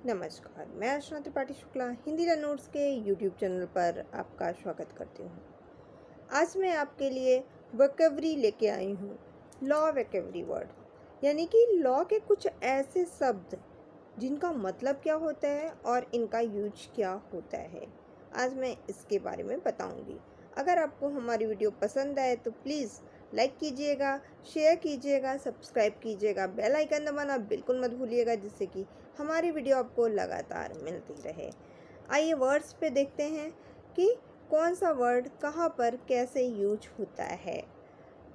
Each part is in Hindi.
नमस्कार, मैं अर्चना त्रिपाठी शुक्ला हिंदी नोट्स के यूट्यूब चैनल पर आपका स्वागत करती हूँ। आज मैं आपके लिए वोकैब्युलरी लेके आई हूँ। लॉ वोकैब्युलरी वर्ड यानी कि लॉ के कुछ ऐसे शब्द जिनका मतलब क्या होता है और इनका यूज क्या होता है। आज मैं इसके बारे में बताऊँगी। अगर आपको हमारी वीडियो पसंद आए तो प्लीज़ लाइक कीजिएगा, शेयर कीजिएगा, सब्सक्राइब कीजिएगा, बेल आइकन दबाना बिल्कुल मत भूलिएगा जिससे कि हमारी वीडियो आपको लगातार मिलती रहे। आइए वर्ड्स पे देखते हैं कि कौन सा वर्ड कहाँ पर कैसे यूज होता है।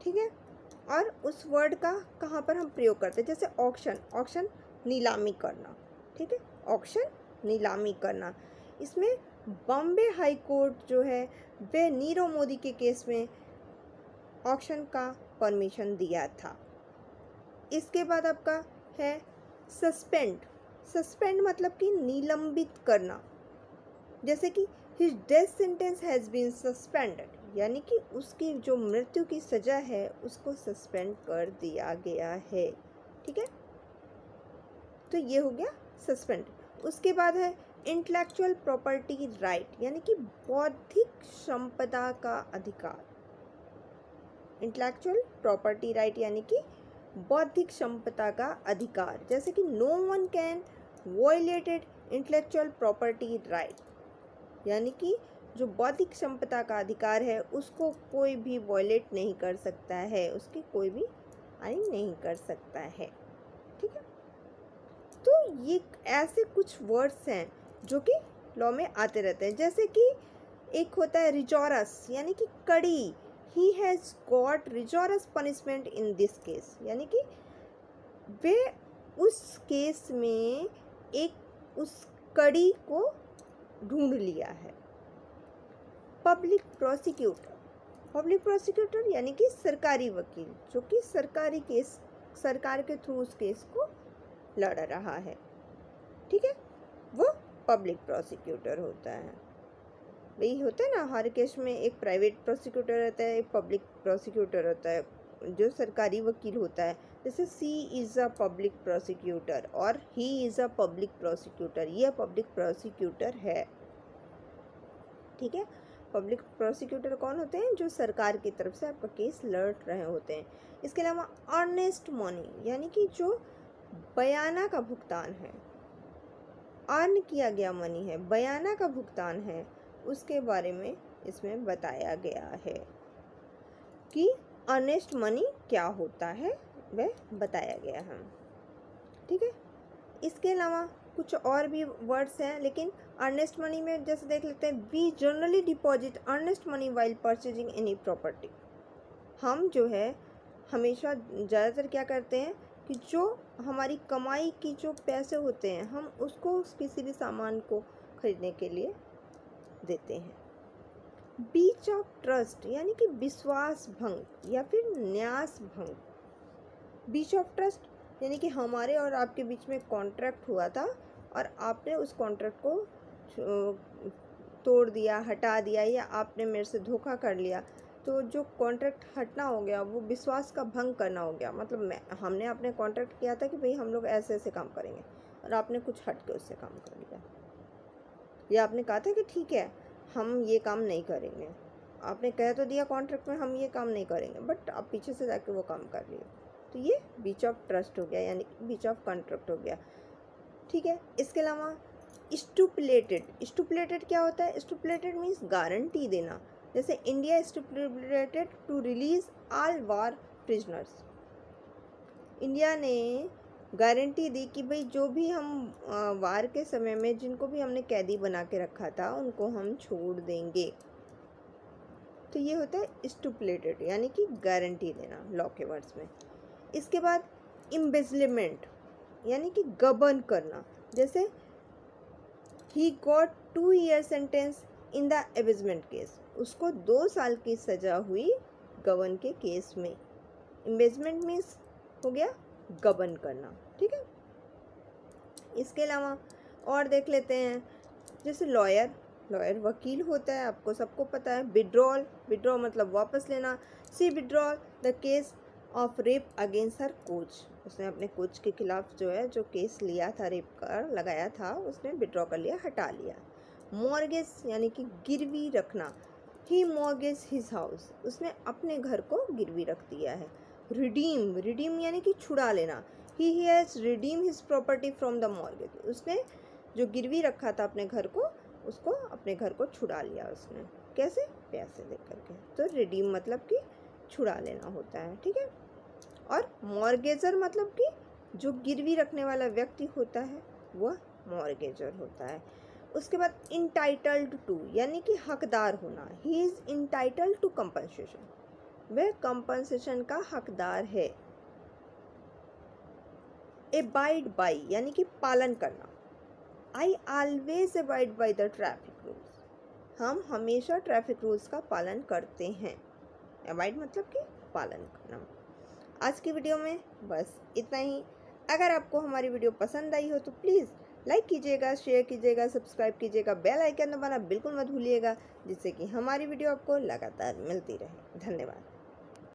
ठीक है, और उस वर्ड का कहाँ पर हम प्रयोग करते हैं। जैसे ऑक्शन, ऑक्शन नीलामी करना। ठीक है, ऑक्शन नीलामी करना। इसमें बॉम्बे हाई कोर्ट जो है वह नीरव मोदी के केस में ऑक्शन का परमिशन दिया था। इसके बाद आपका है सस्पेंड। सस्पेंड मतलब कि निलंबित करना। जैसे कि his death sentence has been suspended, यानी कि उसकी जो मृत्यु की सज़ा है उसको सस्पेंड कर दिया गया है। ठीक है, तो ये हो गया सस्पेंड। उसके बाद है इंटेलेक्चुअल प्रॉपर्टी राइट, यानी कि बौद्धिक संपदा का अधिकार। इंटेलेक्चुअल प्रॉपर्टी राइट यानी कि बौद्धिक संपदा का अधिकार। जैसे कि no one can violated intellectual property right, यानी कि जो बौद्धिक संपदा का अधिकार है उसको कोई भी वायलेट नहीं कर सकता है, उसकी कोई भी हानि नहीं कर सकता है। ठीक है, तो ये ऐसे कुछ वर्ड्स हैं जो कि लॉ में आते रहते हैं। जैसे कि एक होता है रिजोरस, यानी कि कड़ी। He has got rigorous punishment in this case, यानी कि वे उस केस में एक उस कड़ी को ढूंढ लिया है। पब्लिक प्रोसिक्यूटर, पब्लिक प्रोसिक्यूटर यानी कि सरकारी वकील जो कि सरकारी केस, सरकार के थ्रू उस केस को लड़ रहा है। ठीक है, वो पब्लिक प्रोसिक्यूटर होता है। वही होता है ना, हर केस में एक प्राइवेट प्रोसिक्यूटर रहता है, एक पब्लिक प्रोसिक्यूटर होता है जो सरकारी वकील होता है। जैसे सी इज़ अ पब्लिक प्रोसिक्यूटर और he is a public prosecutor, ये पब्लिक प्रोसिक्यूटर है। ठीक है, पब्लिक प्रोसिक्यूटर कौन होते हैं? जो सरकार की तरफ से आपका केस लड़ रहे होते हैं। इसके अलावा अर्नेस्ट मनी, यानी कि जो बयाना का भुगतान है, अर्न किया गया मनी है, बयाना का भुगतान है, उसके बारे में इसमें बताया गया है कि अर्नेस्ट मनी क्या होता है, वह बताया गया है। ठीक है, इसके अलावा कुछ और भी वर्ड्स हैं, लेकिन अर्नेस्ट मनी में जैसे देख लेते हैं, we generally deposit earnest money while purchasing any property. हम जो है हमेशा ज़्यादातर क्या करते हैं कि जो हमारी कमाई की जो पैसे होते हैं हम उसको किसी भी सामान को खरीदने के लिए देते हैं। ब्रीच ऑफ ट्रस्ट यानी कि विश्वास भंग या फिर न्यास भंग। ब्रीच ऑफ ट्रस्ट यानी कि हमारे और आपके बीच में कॉन्ट्रैक्ट हुआ था और आपने उस कॉन्ट्रैक्ट को तोड़ दिया, हटा दिया, या आपने मेरे से धोखा कर लिया, तो जो कॉन्ट्रैक्ट हटना हो गया वो विश्वास का भंग करना हो गया। मतलब हमने आपने कॉन्ट्रैक्ट किया था कि भाई हम लोग ऐसे ऐसे काम करेंगे और आपने कुछ हट के उससे काम कर लिया, या आपने कहा था कि ठीक है हम ये काम नहीं करेंगे, आपने कह तो दिया कॉन्ट्रैक्ट में हम ये काम नहीं करेंगे, बट आप पीछे से जाके वो काम कर लिए, तो ये ब्रीच ऑफ ट्रस्ट हो गया, यानी ब्रीच ऑफ कॉन्ट्रैक्ट हो गया। ठीक है, इसके अलावा स्टुपुलेटेड, स्टुपुलेटेड क्या होता है? स्टुपुलेटेड मीन्स गारंटी देना। जैसे India stipulated to release all war prisoners, India ने गारंटी दी कि भाई जो भी हम वार के समय में जिनको भी हमने कैदी बना के रखा था उनको हम छोड़ देंगे। तो ये होता है स्टुपुलेटेड यानी कि गारंटी देना लॉ के वर्ड्स में। इसके बाद इम्बेजलमेंट यानी कि गबन करना। जैसे he got 2 year sentence in the embezzlement case, उसको 2 साल की सज़ा हुई गबन के केस में। इम्बेजमेंट मीन्स हो गया गबन करना। ठीक है, इसके अलावा और देख लेते हैं, जैसे लॉयर, लॉयर वकील होता है, आपको सबको पता है। विड्रॉल, विड्रॉ मतलब वापस लेना। She withdraw the case of rape against her coach, उसने अपने कोच के खिलाफ जो है जो केस लिया था, रेप का लगाया था, उसने विड्रॉ कर लिया, हटा लिया। मॉर्गेज यानी कि गिरवी रखना, ही मॉर्गेज हिज हाउस, उसने अपने घर को गिरवी रख दिया है। रिडीम, रिडीम यानी कि छुड़ा लेना, he has redeem his property from the mortgage, उसने जो गिरवी रखा था अपने घर को, उसको अपने घर को छुड़ा लिया उसने। कैसे? पैसे दे करके। तो रिडीम मतलब कि छुड़ा लेना होता है, ठीक है। और मॉर्गेजर मतलब कि जो गिरवी रखने वाला व्यक्ति होता है वह मॉर्गेजर होता है। उसके बाद इंटाइटल्ड टू यानी कि हकदार होना, he is entitled to compensation, वह कंपनसेशन का हकदार है। एबाइड बाई यानी कि पालन करना, I always abide by the traffic rules, हम हमेशा ट्रैफिक रूल्स का पालन करते हैं। एबाइड मतलब कि पालन करना। आज की वीडियो में बस इतना ही। अगर आपको हमारी वीडियो पसंद आई हो तो प्लीज़ लाइक कीजिएगा, शेयर कीजिएगा, सब्सक्राइब कीजिएगा, बेल आइकन दबाना बिल्कुल मत भूलिएगा, जिससे कि हमारी वीडियो आपको लगातार मिलती रहे। धन्यवाद।